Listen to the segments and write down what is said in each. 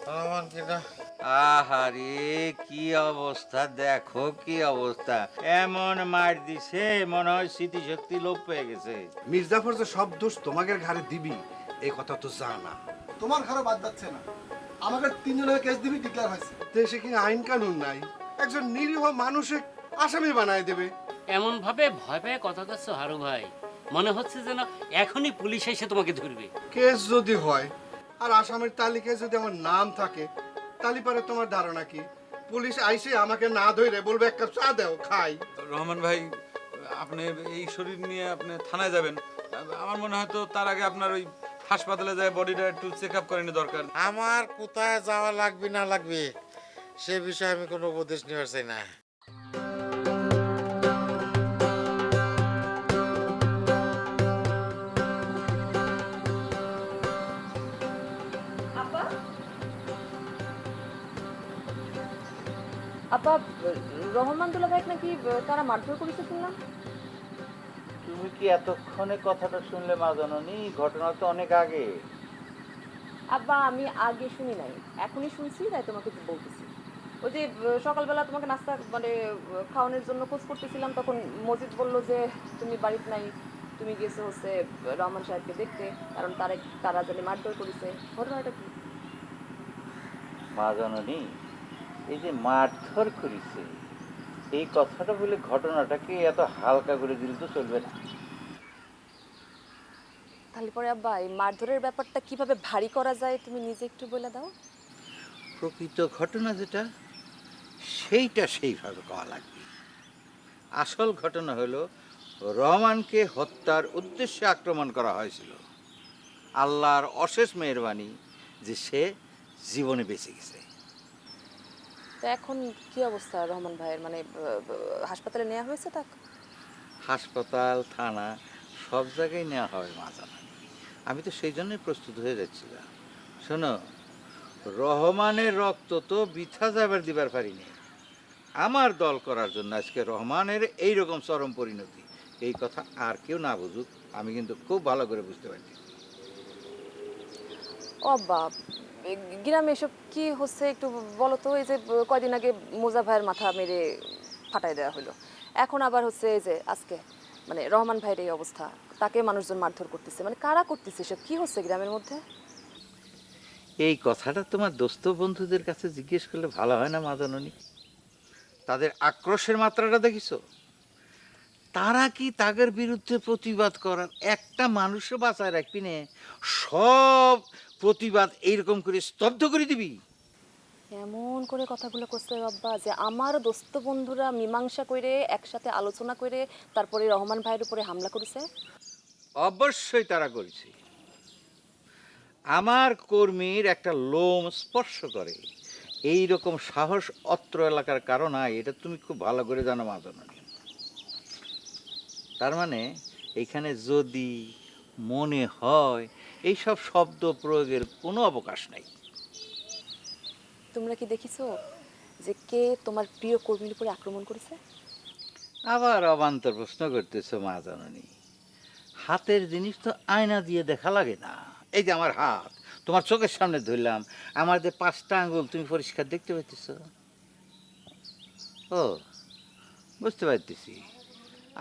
রহমান কিনা আহারে কি অবস্থা, দেখো কি অবস্থা, এমন মার দিছে মনে হয় স্মৃতিশক্তি লোপ পেয়ে গেছে। মির্জাফর যে সব দোষ তোমাদের ঘাড়ে দিবি এই কথা তো জানা। তোমার ঘরে বাদ যাচ্ছে না, আমাকে তিনজনের কেস দিবি ডিক্লেয়ার হয়েছে। দেশে কি আইন কানুন নাই? একজন নিরীহ মানুষে আসামি বানায় দেবে। এমন ভাবে ভয় পেয়ে কথা করছো হারু ভাই, মনে হচ্ছে যেন এখনই পুলিশ এসে তোমাকে ধরবে। কেস যদি হয় আর আসামের তালিকায় যদি আমার নাম থাকে, তালি পারে তোমার ধারণা কি পুলিশ আইসে আমাকে না ধরে বলবে এক কাপ চা দাও খাই? রহমান ভাই, আপনি এই শরীর নিয়ে আপনি থানায় যাবেন, আমার মনে হয় তো তার আগে আপনার ওই হাসপাতালে যায় বডিটা একটু চেক আপ করানো দরকার। আমার কোথায় যাওয়া লাগবে না লাগবে সে বিষয়ে আমি কোনো উপদেশ নেওয়ার চাই না। আপা, রহমান দুলা ভাই নাকি তারা মারধর করেছে শুনলাম। তুমি কি এতক্ষণে কথাটা শুনলে মা জননী? ঘটনা তো অনেক আগে। আব্বা, আমি আগে শুনি নাই, এখনই শুনছি, তাই তোমাকে বলতেছি। ওই যে সকালবেলা তোমাকে নাস্তা মানে খাওয়ানোর জন্য খোঁজ করতেছিলাম, তখন মজিদ বলল যে তুমি বাড়িতে নাই, তুমি গেছো হচ্ছে রহমান সাহেবকে দেখতে, কারণ তারা জানি মারধর করেছে। ঘটনাটা কি? মা জননী, এই যে মারধর করেছে এই কথাটা বলে ঘটনাটাকে এত হালকা করে দিলে তো চলবে না। তাহলে পরে আব্বা এই মারধরের ব্যাপারটা কিভাবে ভারী করা যায় তুমি নিজে একটু বলে দাও। প্রকৃত ঘটনা যেটা সেইটা সেইভাবে কওয়া লাগবে। আসল ঘটনা হলো রহমানকে হত্যার উদ্দেশ্যে আক্রমণ করা হয়েছিল। আল্লাহর অশেষ মেহেরবানি যে সে জীবনে বেঁচে গেছে। তো এখন কি অবস্থা রহমান ভাইয়ের, মানে হাসপাতালে নেওয়া হয়েছে তাকে? হাসপাতাল, থানা সব জায়গায় নেওয়া হয় মা জানা। আমি তো সেই জন্যই প্রস্তুত হয়ে যাচ্ছিলাম। শোনো, রহমানের রক্ত তো বৃথা যাবার দিবার পারিনি। আমার দল করার জন্য আজকে রহমানের এই রকম চরম পরিণতি, এই কথা আর কেউ না বুঝুক, আমি কিন্তু খুব ভালো করে বুঝতে পারছি। ও বাপ, গ্রামে এসব কি হচ্ছে একটু বলো তো। এই যে কয়দিন আগে মোজা ভাইয়ের মাথা মেরে ফাটাই দেওয়া হলো, এখন আবার হচ্ছে এই যে আজকে মানে রহমান ভাইয়ের এই অবস্থা, তাকে মানুষজন মারধর করতেছে, মানে কারা করতেছে এসব? কি হচ্ছে গ্রামের মধ্যে? এই কথাটা তোমার দোস্ত বন্ধুদের কাছে জিজ্ঞেস করলে ভালো হয় না মা জননী? তাদের আক্রোশের মাত্রাটা দেখিছো? তারা কি তাদের বিরুদ্ধে প্রতিবাদ করার একটা মানুষও বাঁচায় রাখবি না, সব প্রতিবাদ এইরকম করে স্তব্ধ করে দিবি? এমন করে কথাগুলো করছে বাবা যে আমার দোস্ত বন্ধুরা মীমাংসা করে একসাথে আলোচনা করে তারপরে রহমান ভাইয়ের উপরে হামলা করেছে। অবশ্যই তারা করেছে। আমার কর্মীর একটা লোম স্পর্শ করে এই রকম সাহস অত্র এলাকার কারণ হয়, এটা তুমি খুব ভালো করে জানো মা জননী। তার মানে এখানে যদি, মনে হয়, এইসব শব্দ প্রয়োগের কোনো অবকাশ নাই। তোমরা কি দেখিছো যে কে তোমার প্রিয় কর্মীর উপরে আক্রমণ করেছে? আবার অবান্তর প্রশ্ন করতেছো মা জননী। হাতের জিনিস তো আয়না দিয়ে দেখা লাগে না। এই যে আমার হাত তোমার চোখের সামনে ধরলাম, আমার যে 5টা আঙ্গুল তুমি পরিষ্কার দেখতে পাইতেছ। ও, বুঝতে পারতেছি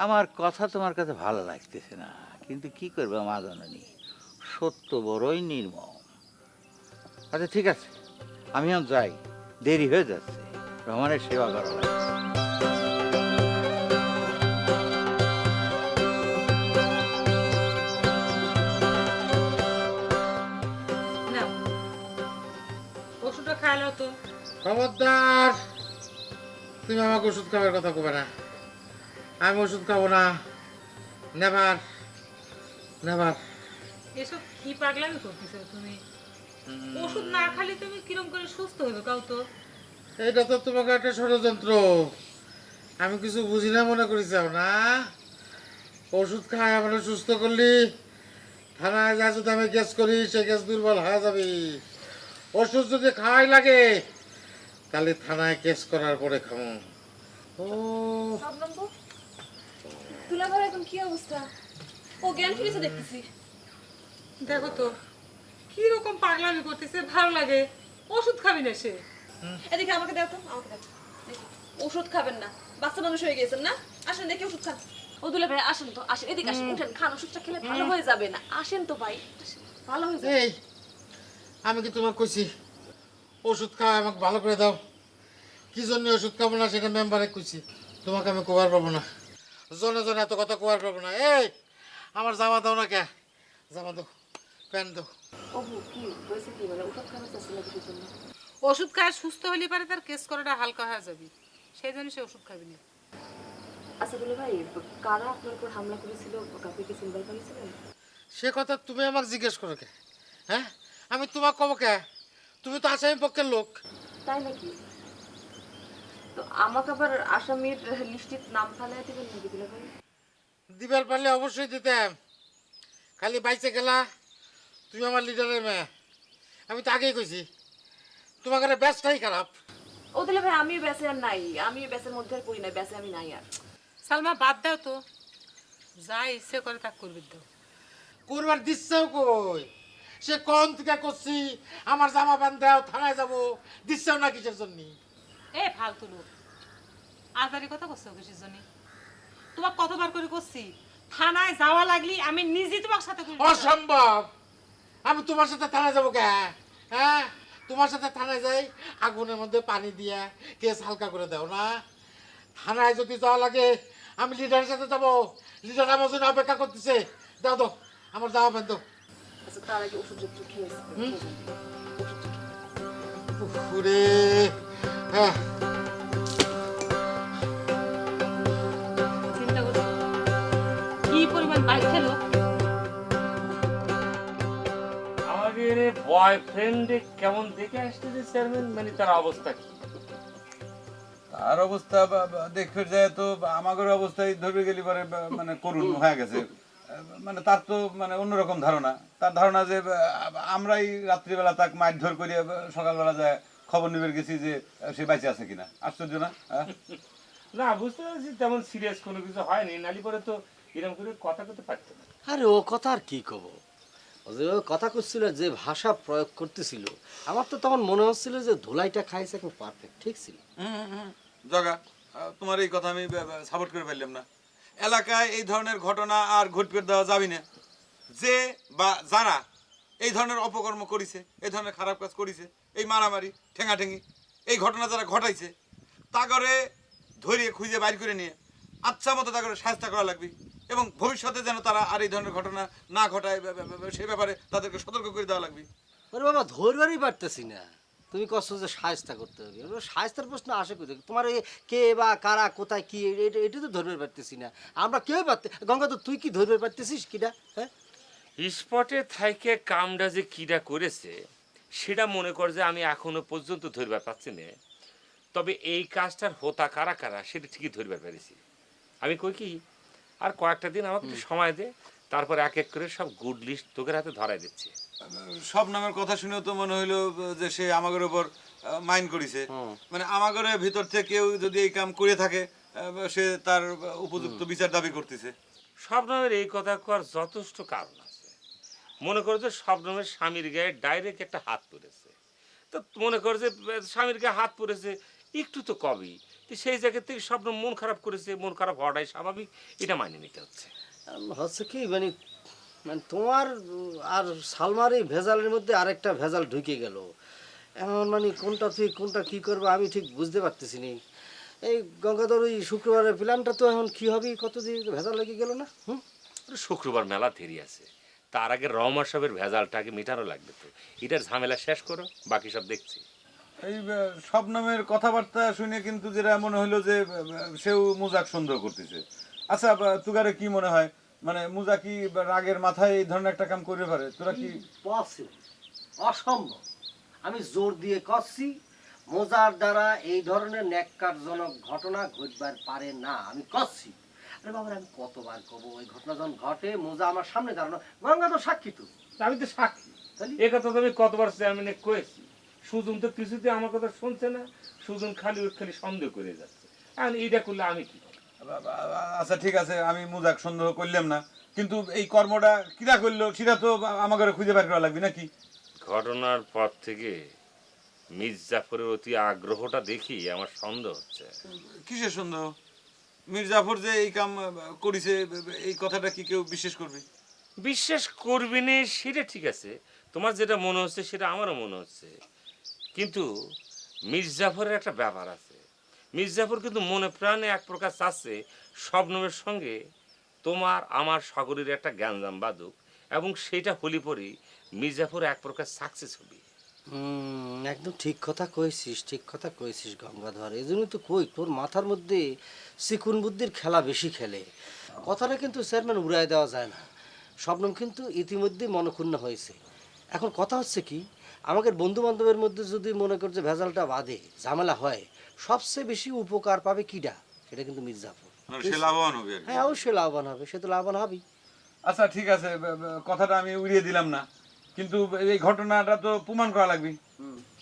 আমার কথা তোমার কাছে ভালো লাগতেছে না, কিন্তু কি করবে মা জননী, সত্য বড়ই নির্মম। আচ্ছা ঠিক আছে, আমিও যাই, দেরি হয়ে যাচ্ছে, রহমানের সেবা করা লাগবে। ওষুধটা খাইলো তো। খবরদার, তুমি আমাকে ওষুধ খাওয়ার কথা কবে না। আমি ওষুধ খাবো না, নেভার নেভার। এসব কি পাগলামি করতেছো তুমি? ওষুধ না খালি তুমি কিরম করে সুস্থ হইবে কাউ তো? এটা তো তোমাকে একটা ষড়যন্ত্র। আমি কিছু বুঝি না মনে করি চাও না? ওষুধ খায় আমরা সুস্থ করলি, থানায় যা যদি আমি গ্যাস করি সে গ্যাস দুর্বল হয়ে যাবে। ওষুধ যদি খাওয়াই লাগে তাহলে থানায় কেস করার পরে খাবো। ও তুলা ভাই এখন কি অবস্থা? ও জ্ঞান ফিরেছে দেখতেছি। দেখো তো কিরকম পাগলামি করতেছে ভালো লাগে। ওষুধ খাবি না সে? এদিকে আমাকে দাও তো, আমাকে দাও। দেখি, ওষুধ খাবেন না? বাচ্চা মানুষ হয়ে গেছেন না? আসেন দেখি ওষুধ খান। ও দুলে ভাই আসেন তো, আসেন এদিকে আসেন, উঠেন খান, ওষুধটা খেলে ভালো হয়ে যাবে না। আসেন তো ভাই, আসেন, ভালো হয়ে যাবে। এই আমি কি তোমাকে কইছি ওষুধ খাওয়া আমাকে ভালো করে দাও? কি জন্য ওষুধ খাবো না সেটা মেম্বারে কইছি, তোমাকে আমি কোয়ার পাবো না। জনে জনে এত কথা কোয়ার পাবো না। এই আমার জামা দাও না কে? জামা দাও, প্যান্ট দাও। ওহো, কি হয়েছে? কি মানে ওষুধ খাওয়া চাচ্ছিল কিছুর জন্য? ওষুধ খায় সুস্থ হলে পারে তার কেস করাটা হালকা হয়ে যাবে, সেই জন্য সে ওষুধ খাবি না। আচ্ছা দুলে ভাই, কারা আপনার উপর হামলা করেছিল? কাউকে কি চিনতে পেরেছিলেন? সে কথা তুমি আমাকে জিজ্ঞেস করো কে? হ্যাঁ, আমি তোমাকে কব কে? তুমি তো আসামি পক্ষের লোক। তাই নাকি? তো আমাকে আবার আসামির লিস্টির নাম ফালাইয়া দিবেন নাকি দুলে ভাই? দিবার পারলে অবশ্যই দিতাম। খালি বাইচে গেলা, তুমি আমার লিডারের মেয়ে। আমি তো আগেই কইছি তোমাকে ব্যস্তাই খারাপ। ও দুলে ভাই, আমি বেঁচে আর নাই, আমি বেঁচের মধ্যে আর পড়ি না, বেঁচে আমি নাই আর। সালমা বাদ দাও তো, যা ইচ্ছে করে তা করবি দাও। করবার দিচ্ছেও কই? সে কোন থেকে করছি আমার জামা প্যান্ট দাও, থানায় যাবো, দিচ্ছেও না কিসের জন্য? এ ফালতু লোক, আজারি কথা করছো কিসের জন্য? তোমাকে কতবার করে করছি থানায় যাওয়া লাগলি আমি নিজে তোমার সাথে করি। অসম্ভব! আমি তোমার সাথে থানায় যাবো কে? হ্যাঁ, তোমার সাথে থানায় যাই, আগুনের মধ্যে পানি দিয়া কেস হালকা করে দাও না। থানায় যদি যাওয়া লাগে আমি লিডারের সাথে যাবো, লিডার আমার জন্য অপেক্ষা করতেছে। দাও দাও আমার জামা প্যান্ট দাও। আচ্ছা তার আগে ওষুধ একটু খেয়েছি। পুরে হ্যাঁ, চিন্তা করছো কি পরিমাণ বাইক খেলো? আমাকে বয়ফ্রেন্ড কেমন দেখে আসতেছে চেয়ারম্যান, মানে তার অবস্থা কি? তার অবস্থা দেখতে যায় তো আমাদের অবস্থায় ধরে গেলি পরে মানে করুণ হয়ে গেছে। মানে তার তো মানে অন্যরকম ধারণা। তার ধারণা যে আমরাই রাত্রিবেলা তাকে মারধর করে সকালবেলা যায় খবর নিবে গেছি যে সে বেঁচে আছে কিনা। আশ্চর্য না? না, বুঝতে পারছি তেমন সিরিয়াস কোনো কিছু হয়নি, নালি পরে তো এরকম করে কথা করতে পারতো না। আরে ও কথা আর কি কব, ও যে কথা করছিল, যে ভাষা প্রয়োগ করতেছিল, আমার তো তখন মনে হচ্ছিল যে ধুলাইটা খাইছে একদম পারফেক্ট, ঠিক ছিল। জগা, তোমার এই কথা আমি সাপোর্ট করে ফেললাম না। এলাকায় এই ধরনের ঘটনা আর ঘটতে দেওয়া যাবে না। যে বা যারা এই ধরনের অপকর্ম করেছে, এই ধরনের খারাপ কাজ করেছে, এই মারামারি ঠেঙাঠেঙি এই ঘটনা যারা ঘটাইছে, তা করে ধরিয়ে খুঁজে বাইর করে নিয়ে আচ্ছা মতো তা করে শাস্তি করা লাগবে। এবং ভবিষ্যতে যেন তারা আর এই ধরনের ঘটনা না ঘটায় সে ব্যাপারে তাদেরকে সতর্ক করে দেওয়া লাগবে। ওরে বাবা, ধরবারই পারতেছি না। তুমি কষ্ট যে সাহায্যটা করতে হবে, সাহায্যের প্রশ্ন আসে কোথায়? তোমার এই কে বা কারা কোথায় কি, এটা তো ধরবে পারতেছি না আমরা, কেউ পারতে। গঙ্গা তো তুই কি ধরবে পারতেছিস কিনা? হ্যাঁ, স্পটে থাইকে কামটা যে কিটা করেছে সেটা মনে কর যে আমি এখনো পর্যন্ত ধরবার পাচ্ছি না। তবে এই কাজটার হোতা কারা কারা সেটা ঠিকই ধরবার পেরেছি। আমি কই কি, আর কয়েকটা দিন আমাকে একটু সময় দে, তারপর এক এক করে সব গুড লিস্ট তোকের হাতে ধরাই দিচ্ছে। সব নামের কথা শুনেও তো মনে হইলো যে সে আমাদের উপর মাইন্ড করেছে। মানে আমাদের ভিতর থেকে কেউ যদি এই কাম করে থাকে সে তার উপযুক্ত বিচার দাবি করতেছে। শবনমের এই কথা কর যথেষ্ট কারণ আছে। মনে করো যে শবনমের স্বামীর গায়ে ডাইরেক্ট একটা হাত পড়েছে, তো মনে করো যে স্বামীর গায়ে হাত পড়েছে একটু তো কবেই, তো সেই জায়গা থেকে শবনম মন খারাপ করেছে, মন খারাপ হওয়াটাই স্বাভাবিক, এটা মানিয়ে নিতে হচ্ছে। হচ্ছে কি মানে, মানে তোমার আর সালমার এই ভেজালের মধ্যে আরেকটা ভেজাল ঢুকে গেল। এখন মানে কোনটা তুই কোনটা কি করবো আমি ঠিক বুঝতে পারতেছি নি। এই গঙ্গাধর ওই শুক্রবারের প্ল্যানটা তো এখন কি হবে, কতদিন ভেজাল লেগে গেল না? শুক্রবার মেলা দেরি আছে, তার আগে রহমান সাহেবের ভেজালটাকে মেটানো লাগবে। তো এটার ঝামেলা শেষ করো, বাকি সব দেখছি। এই সব নামের কথাবার্তা শুনে কিন্তু যেটা মনে হলো যে সেও মুজাক সন্দেহ করতেছে। আচ্ছা, তুগারে কি মনে হয়, মানে মুজা কি রাগের মাথায় এই ধরনের একটা কাম করতে পারে? তোরা কি? পসিবল, অসম্ভব। আমি জোর দিয়ে করছি মোজার দ্বারা এই ধরনের ন্যাক্কারজনক ঘটনা ঘটবার পারে না, আমি করছি। আরে বাবা, আমি কতবার কব, ওই ঘটনা যখন ঘটে মোজা আমার সামনে দাঁড়ানো, গঙ্গা তো সাক্ষী। তো আমি তো সাক্ষী, এ কথা তো আমি কতবার চেয়ারম্যানে কয়েছি। সুজন তো কিছুতে আমার কথা শুনছে না, সুজন খালি সন্দেহ করে যাচ্ছে। এখন এইটা করলে আমি কি? আচ্ছা ঠিক আছে, আমি মুজাক সন্দেহ করলাম না, কিন্তু এই কর্মটা কিরা করলো সেটা তো আমাকে খুঁজে বের করা লাগবে নাকি? ঘটনার পর থেকে মির্জাফরের অতি আগ্রহটা দেখি আমার সন্দেহ হচ্ছে। কিসের সন্দেহ? মীর জাফর যে এই কাম করেছে এই কথাটা কি কেউ বিশ্বাস করবে? বিশ্বাস করবি না সেটা ঠিক আছে, তোমার যেটা মনে হচ্ছে সেটা আমারও মনে হচ্ছে, কিন্তু মির্জাফরের একটা ব্যাপার আছে। মির্জাফর কিন্তু মনে প্রাণে এক প্রকার চাচ্ছে শবনমের সঙ্গে তোমার আমার সাগরের একটা গ্যাঞ্জাম বাদুক, এবং সেটা হলি পরেই মির্জাফর এক প্রকার সাকসেস হবে। একদম ঠিক কথা কইছিস, ঠিক কথা কইছিস গঙ্গাধর। এই জন্যই তো কই তোর মাথার মধ্যে চিকুন বুদ্ধির খেলা বেশি খেলে। কথাটা কিন্তু চেয়ারম্যান উড়াই দেওয়া যায় না। শবনম কিন্তু ইতিমধ্যেই মনক্ষুণ্ণ হয়েছে। এখন কথা হচ্ছে কি, আমাদের বন্ধু বান্ধবের মধ্যে যদি মনে কর যে ভেজালটা বাঁধে, ঝামেলা হয়, সবচেয়ে বেশি উপকার পাবে কিডা? সেটা কিন্তু মির্জাফর। সে লাভবান হবে আর কি। হ্যাঁ, অবশ্যই লাভবান হবে, সে তো লাভবান হবেই। আচ্ছা ঠিক আছে, কথাটা আমি উড়িয়ে দিলাম না, কিন্তু এই ঘটনাটা তো প্রমাণ করা লাগবে।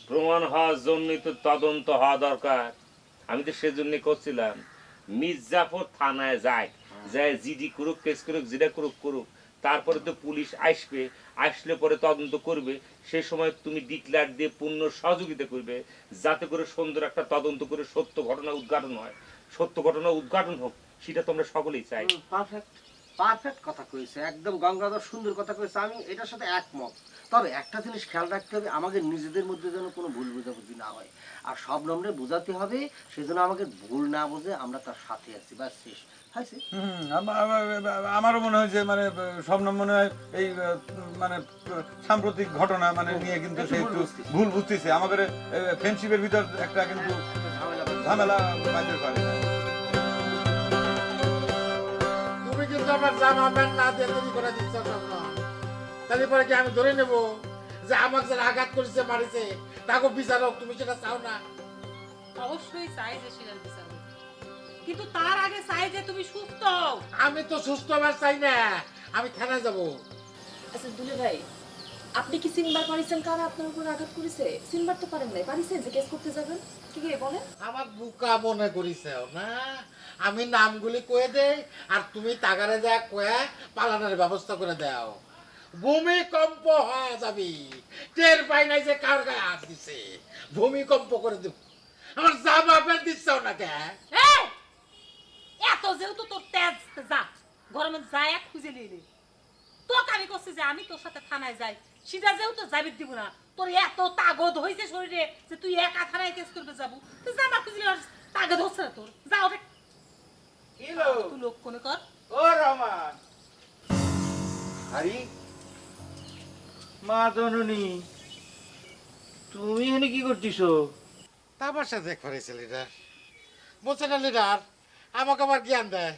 প্রমাণ হওয়ার জন্যই তো তদন্ত হওয়া দরকার। আমি তো সেজন্য করছিলাম মির্জাফর থানায় যায়, যায় জিডি করুক, কেস করুক, যেটা করুক করুক, তারপরে তো পুলিশ আসবে, আসলে পরে তদন্ত করবে। সে সময় তুমি ডিক্লার দিয়ে পূর্ণ সহযোগিতা করবে, যাতে করে সুন্দর একটা তদন্ত করে সত্য ঘটনা উদ্ঘাটন হয়। সত্য ঘটনা উদ্ঘাটন হোক, সেটা তোমরা সকলেই চাই। পারফেক্ট পারফেক্ট কথা কইছে, একদম গঙ্গাধর সুন্দর কথা কইছে, আমি এটার সাথে একমত। তবে একটা জিনিস খেয়াল রাখতে হবে, আমাদের নিজেদের মধ্যে যেন কোনো ভুল বোঝাবুঝি না হয়, আর সব নম্বরে বোঝাতে হবে সেজন্য আমাকে ভুল না বোঝে আমরা তার সাথে আছি, বাস শেষ হয়েছে। আমারও মনে হয় যে মানে শবনম মনে হয় এই মানে সাম্প্রতিক ঘটনা মানে নিয়ে কিন্তু সে একটু ভুল বুঝতেছে। আমাদের ফ্রেন্ডশিপের ভিতর একটা কিন্তু ঝামেলা বাঁধতে পারে। তুমি কিন্তু আমার জামা প্যান্ট না দিয়ে দেরি করে দিচ্ছ শবনম। তাহলে পরে কি আমি ধরে নেব যে আমাকে যারা আঘাত করেছে, মারিছে, তাকে বিচারক? তুমি সেটা চাও না? অবশ্যই চাই যে সেটার বিচার হোক। কিন্তু তার আগে চাই যে তুমি সুস্থ হও। আমি তো সুস্থ হবার চাই না, আমি থানায় যাব। আচ্ছা দুলে ভাই, আপনি কি সিনবার পারিছেন কারা আপনার উপর আঘাত করেছে? সিনবার তো পারেন নাই, পারিছেন যে কেস করতে যাবেন? কি কে বলেন? আমার বুকা মনে করিস না, আমি নামগুলি কয়ে দেই আর তুমি তাগারে যা কয়ে পালানোর ব্যবস্থা করে দাও। ভূমিকম্প হয়ে যাবি, টের পাই নাই যে কার গায়ে হাত দিছে, ভূমিকম্প করে দেব। আমার জামা প্যান্ট দিচ্ছাও না কে? এই, এত যেহেতু তোর তেজ, যা গরমে যায় খুঁজে নিয়ে নে। তোকে আমি করছি যে আমি তোর সাথে থানায় যাই, সেটা যেহেতু যাবি দিব না। তোর এত তাগদ হয়েছে শরীরে যে তুই একা থানায় কেস করবে যাবো, তুই জামা খুঁজলে আর তাগদ হচ্ছে না তোর। যা ওটা তুই লোক কোনে কর। ও রহমান, হারি মা জননী, তুমি এখানে কি করতেছো? তামাশা দেখ পারেছে লিডার, বলছে না লিডার আমাকে আবার জ্ঞান দেয়,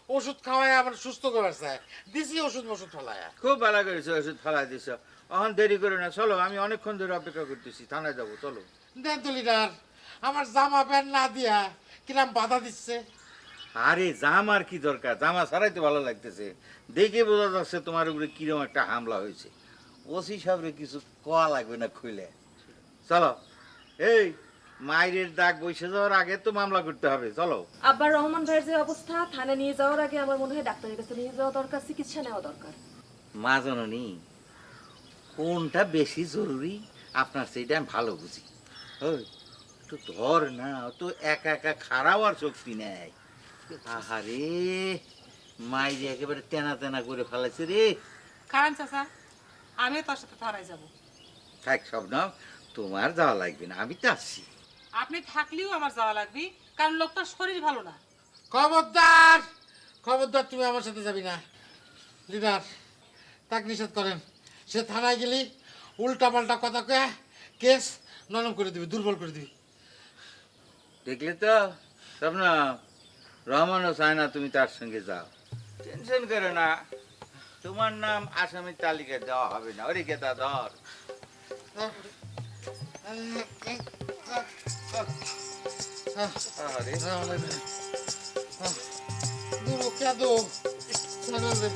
ওষুধ খাওয়ায় আমার সুস্থ করার চায়, দিছি ওষুধ ফেলায়। খুব ভালো করেছো, ওষুধ ফেলাই দিছ। এখন দেরি করো না, চলো, আমি অনেকক্ষণ ধরে অপেক্ষা করতেছি, থানায় যাবো, চলো। দেন তো লিডার, আমার জামা প্যান্ট না দিয়া কিরাম বাধা দিচ্ছে। আরে জামার কি দরকার, জামা ছাড়াই তো ভালো লাগতেছে, দেখে বোঝা যাচ্ছে তোমার উপরে কিরকম একটা হামলা হয়েছে। ওসি সাহেবরে কিছু কোয়া লাগবে না খুলে, চলো। এই মায়ের দাগ বসে যাওয়ার আগে তো মামলা করতে হবে, চলো। আব্বার রহমান ভাইয়ের যে অবস্থা, থানায় নিয়ে যাওয়ার আগে আমার মনে হয় ডাক্তারের কাছে নিয়ে যাওয়া দরকার, চিকিৎসা নেওয়া দরকার। মা জননী, কোনটা বেশি জরুরি আপনার সেইটা আমি ভালো বুঝি। ওই একটু ধর না, তো একা একা খারাপ আর শক্তি নেই। আহারে মাইরে একেবারে তেনা তেনা করে ফেলাইছে রে। কারণ চাচা, আমিও তোর সাথে থানায় যাবো। থাক স্বপ্নম, তোমার যাওয়া লাগবে না, আমি তো আসছি। আপনি থাকলেও আমার যাওয়া লাগবে, কারণ লোকটার শরীর ভালো না। খবরদার খবরদার, তুমি আমার সাথে যাবি না লিডার, তাকে নিষেধ করেন। সে থানায় গেলি উল্টা পাল্টা কথা কয়ে কেস নরম করে দিবি, দুর্বল করে দিবি। দেখলে তো স্বপ্ন, রহমানও চায় না তুমি তার সঙ্গে যাও। টেনশন করো না, তোমার নাম আসামির তালিকায় দেওয়া হবে না। ওরে গেতা ধর। আরে দুরো কেদো সানালে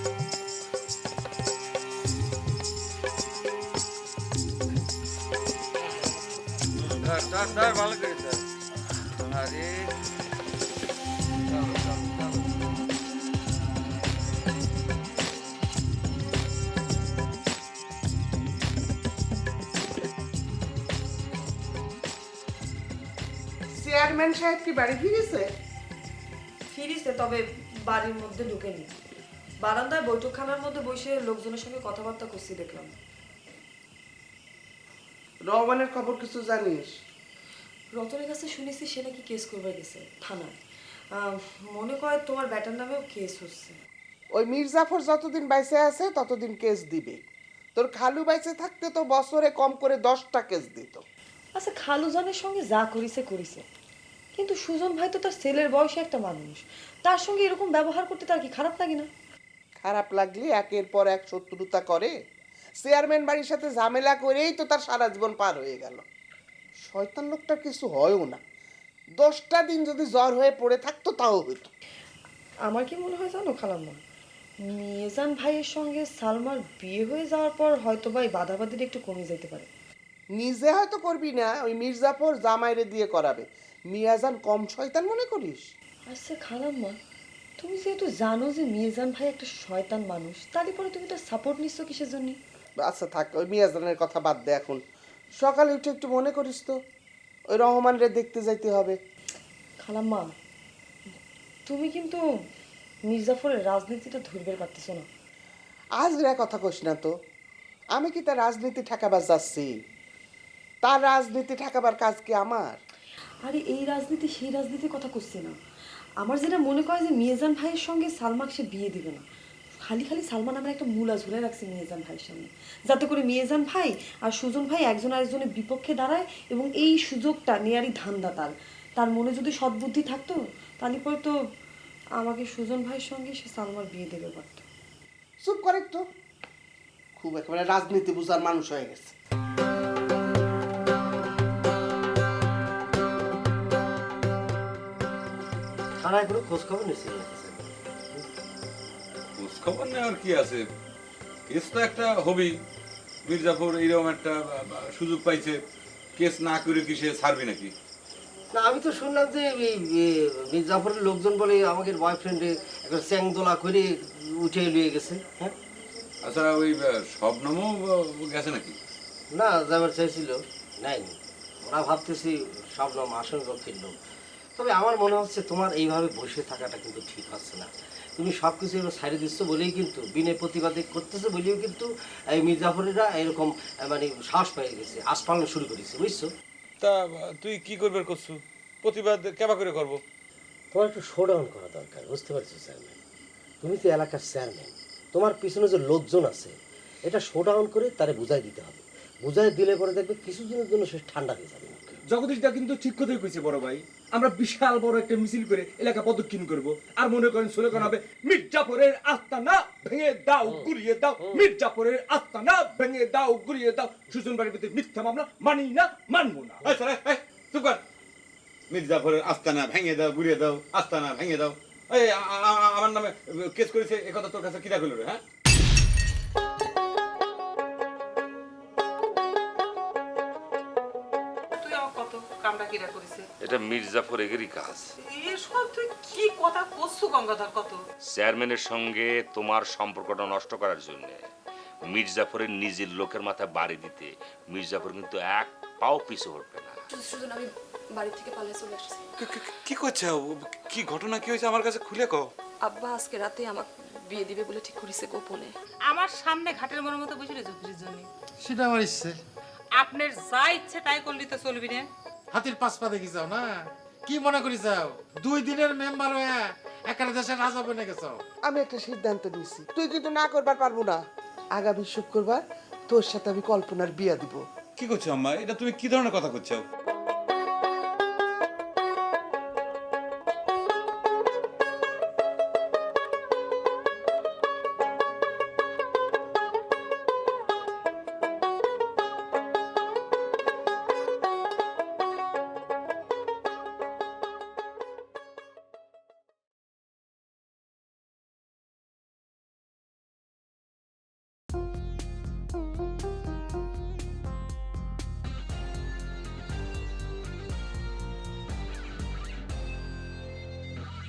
ধর ধর ধর, ভালো করে ধর। আরে চেয়ারম্যান সাহেব কি বাড়ি ফিরেছে? ফিরিছে, তবে বাড়ির মধ্যে ঢুকেনি। বারান্দায় বৈঠকখানার মধ্যে বসে লোকজনের সঙ্গে কথাবার্তা করছি দেখলাম। রহমানের খবর কিছু জানিস? রতনের কাছে শুনেছি সে নাকি কেস করবে গেছে থানায়। মনে করে তোমার ব্যাটার নামেও কেস হচ্ছে। ওই মির্জাফর যতদিন বাইসে আছে ততদিন কেস দিবে। তোর খালু বাইসে থাকতে তো বছরে কম করে 10টা কেস দিত। আচ্ছা, খালুজানের সঙ্গে যা করিছে করিছে, কিন্তু সুজন ভাই তো তার ছেলের বয়সে একটা মানুষ, তার সঙ্গে এরকম ব্যবহার করতে তার কি খারাপ লাগে না? খারাপ লাগলে একের পর এক শত্রুতা করে। চেয়ারম্যান বাড়ির সাথে ঝামেলা করেই তো তার সারা জীবন পার হয়ে গেল। শয়তান লোকটা কিছু হয়ও না। 10টা দিন যদি জ্বর হয়ে পড়ে থাকতো তাও হইতো। আমার কি মনে হয় জানো খালাম্মা, মিজান ভাইয়ের সঙ্গে সালমার বিয়ে হয়ে যাওয়ার পর হয়তো বা এই বাধাবাধিটা একটু কমে যেতে পারে। নিজে হয়তো করবি না, ওই মির্জাফর জামাইরে দিয়ে করাবে। মিয়াজান কম শয়তান মনে করিস? আচ্ছা খালাম্মা, তুমি যেহেতু জানো যে মিজান ভাই একটা শয়তান মানুষ, তাহলে পরে তুমি তার সাপোর্ট নিচ্ছ কিসের জন্য? আচ্ছা থাক, ওই মিয়াজানের কথা বাদ দে এখন। সকালে উঠে একটু মনে করিস তো ওই রহমানরে দেখতে যাইতে হবে। খালাম্মা, তুমি কিন্তু মির্জাফরের রাজনীতিটা ধরবে পারতেছো না। আজ রে কথা কইস না তো। আমি কি তার রাজনীতি ঠেকাবার যাচ্ছি? তার রাজনীতি ঠেকাবার কাজ কি আমার? আরে এই রাজনীতি সেই রাজনীতির কথা করছি না। আমার যেটা মনে করে যে মিয়াজান ভাইয়ের সঙ্গে সালমাকে সে বিয়ে দিবে না, খালি খালি সালমান নামের একটা মূলা ঝুলে রাখছে মিয়াজান ভাইয়ের সামনে, যাতে করে মিয়াজান ভাই আর সুজন ভাই একজন আরেকজনের বিপক্ষে দাঁড়ায়, এবং এই সুযোগটা নেয়ারই ধান্দা তার। তার মনে যদি সদ্বুদ্ধি থাকতো তাহলে পরে তো আমাকে সুজন ভাইয়ের সঙ্গে সে সালমার বিয়ে দেবে পারত। চুপ করে তো, খুব একেবারে রাজনীতি বুঝার মানুষ হয়ে গেছে। থানায় কোনো খোঁজ খবর নিচ্ছিল না? খোঁজ খবর নেওয়ার কি আছে, কেস তো একটা হবেই। মির্জাফর এইরকম একটা সুযোগ পাইছে, কেস না করে কি সে ছাড়বি নাকি? না, আমি তো শুনলাম যে মির্জাফরের লোকজন বলে আমাদের বয়ফ্রেন্ডে একটা চ্যাংদোলা করে উঠে নিয়ে গেছে। হ্যাঁ, আচ্ছা ওই শবনমও গেছে নাকি? না, যাবার চাইছিল, নেয়নি। ওরা ভাবতেছি শবনম আসল ফিরল। তবে আমার মনে হচ্ছে তোমার এইভাবে বসে থাকাটা কিন্তু ঠিক হচ্ছে না। তুমি সব কিছু এবার ছাড়িয়ে দিচ্ছ বলেই কিন্তু, বিনে প্রতিবাদে করতেছো বলেও কিন্তু এই মির্জাফরেরা এরকম মানে সাহস পেয়ে গেছে, আস্ফালন শুরু করেছে, বুঝছো? তা তুই কি করবার করছু? প্রতিবাদ কেবা করে করব? তোমার একটু শোডাউন করা দরকার, বুঝতে পারছো চেয়ারম্যান? তুমি তো এলাকার চেয়ারম্যান, তোমার পিছনে যে লোকজন আছে এটা শোডাউন করে তারে বুঝাই দিতে হবে। বুঝাই দিলে পরে দেখবে কিছুদিনের জন্য সে ঠান্ডা হয়ে যাবে। জগদীশটা কিন্তু ঠিক কথাই কইছে বড় ভাই। আমরা বিশাল বড় একটা মিছিল করে এলাকা প্রদক্ষিণ করব, আর মনে করেন স্লোগান হবে মির্জাফরের আস্তানা ভেঙে দাও গুড়িয়ে দাও, মির্জাফরের আস্তানা ভেঙে দাও গুড়িয়ে দাও, সুজন বাড়ির ভিতরে মিথ্যা মামলা মানি না, মানবো না। চুপ কর। মির্জাফরের আস্তানা ভেঙে দাও, গুড়িয়ে দাও, আস্তানা ভেঙে দাও। এই আমার নামে কেস করেছে, এ কথা তোর কাছে কিরা করলো রে? হ্যাঁ, তুই আমার কত কামটা কিরা করেছে? এটা মির্জাফর এগেরই কাজ। এসব তুই কি কথা করছো গঙ্গাধর? কত চেয়ারম্যানের সঙ্গে তোমার সম্পর্কটা নষ্ট করার জন্য মির্জাফরের নিজের লোকের মাথায় বাড়ি দিতে মির্জাফর কিন্তু এক পাও পিছু হটবে না। সুজন, আমি বাড়ি থেকে পালিয়ে চলে আসছি। কি করছে? কি ঘটনা কি হয়েছে আমার কাছে খুলে কও। আব্বা আজকে রাতে আমাকে বিয়ে দিবে বলে ঠিক করেছে গোপনে। আমার সামনে ঘাটের মনের মতো বসে রয়েছে দুজনে। সেটা আমার ইচ্ছে। আপনার যা ইচ্ছে তাই করলি তো চলবি না। হাতির পাঁচ পা দেখি যাও না, কি মনে করি যাও 2 দিনের মেম্বার হয়ে একটা দেশের রাজা বনে গেছো। আমি একটা সিদ্ধান্ত নিয়েছি, তুই কিন্তু না করবার পারবো না। আগামী শুক্রবার তোর সাথে আমি কল্পনার বিয়া দিব। কি করছো আম্মা? এটা তুমি কি ধরনের কথা করছো?